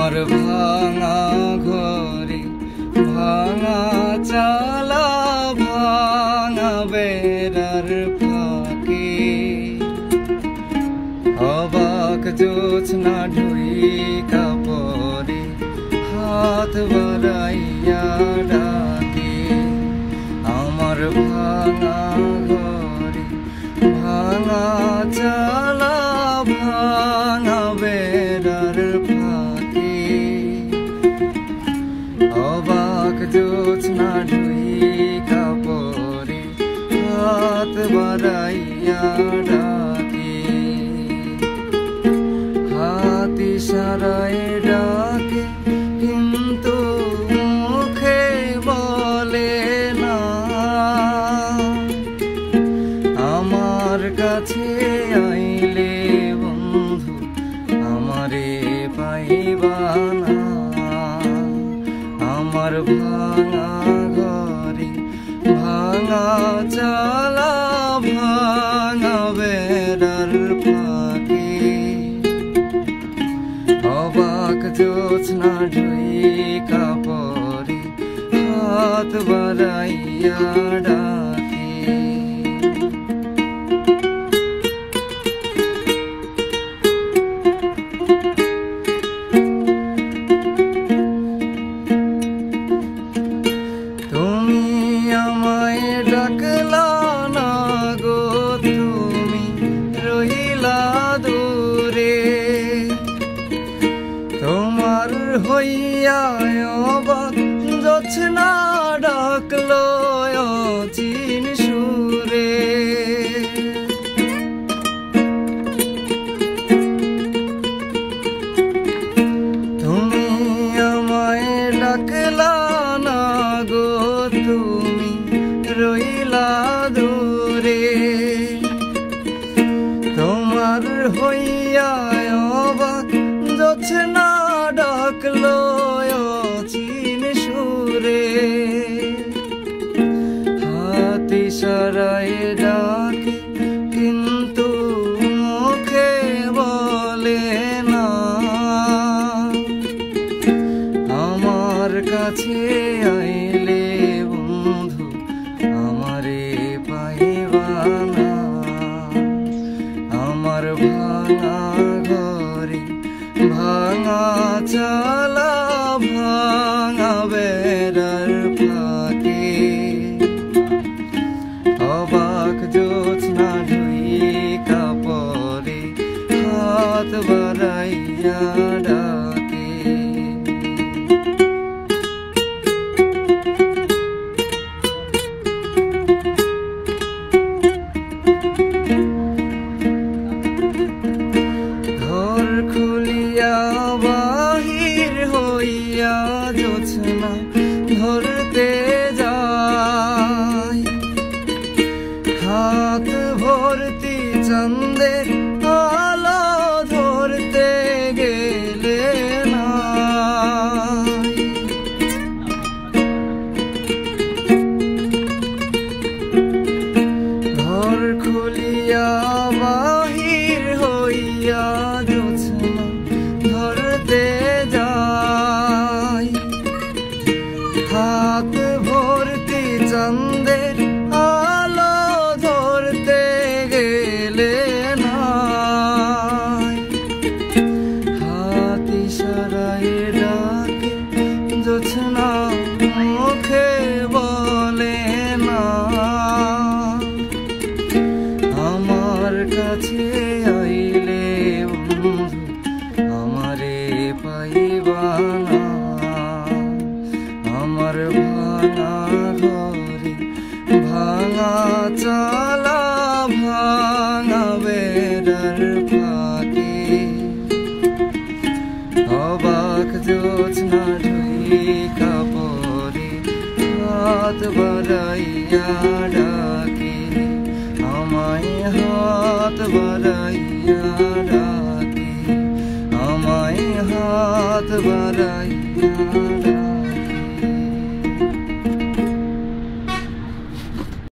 আমার ভাঙা ঘরে ভাঙা চালা ভাঙা বেড়ার ফাঁকে অবাক জোছনা ঢুইকা পরে হাত বাড়াইয়া ডাকে আমার ভাঙা ঘরে ভাঙা চালা ভাঙা বেড়ার ফাঁকে অবাক জোছনা ঢুইকা পরে হাত বাড়াইয়া ডাকে হাত ইশারায় ডাকে কিন্তু মুখে বলে না আমার কাছে আইলে বন্ধু আমারে পাইবা না আমার ভাঙা ঘরে ভাঙা চালা ভাঙা বেড়ার ফাঁকে অবাক জোছনা ঢুইকা পরে হাত বাড়াইয়া ডাকে তুমি আমায় ডাকলা না গো তুমি রহিলা দূরে তোমার হইয়া অবাক জোছনা ডাকলো অচিন সুরে তুমি আমায় ডাকলা না গো তুমি রইলা দূরে তোমার হইয়া অবাক জোছনা ডাকলো অচিন সুরে হাত ইশারায় ডাকে কিন্তু মুখে বলে না আমার কাছে আইলে বন্ধু আমারে পাইবা না আমার ভাঙা ঘরে ভাঙা চালা ভাঙা বেড়ার ফাঁকে অবাক জোছনা ঢুইকা পরে হাত বাড়াইয়া ডাকে ঘর খুলিয়া বাহির হইয়া জোছনা ধরতে যাই হাত ভর্তি চাঁদের আলো ধরতে গেলে না ঘর খুলিয়া বাহির হইয়া জোছনা ধরতে যাই হাত ভর্তি চাঁদের আলো ধরতে গেলে না হাত ইশারায় ডাকে জোছনা মুখে বলে না আমার কাছে আইলে বন্ধু আমারে পাইবা না আমার ভাঙা ঘরে ভাঙা চালা ভাঙা বেড়ার ফাঁকে অবাক জোছনা ঢুইকা পরে হাত বাড়াইয়া ডাকে আমায় হাত বাড়াইয়া ডাকে আমায় হাত বাড়াইয়া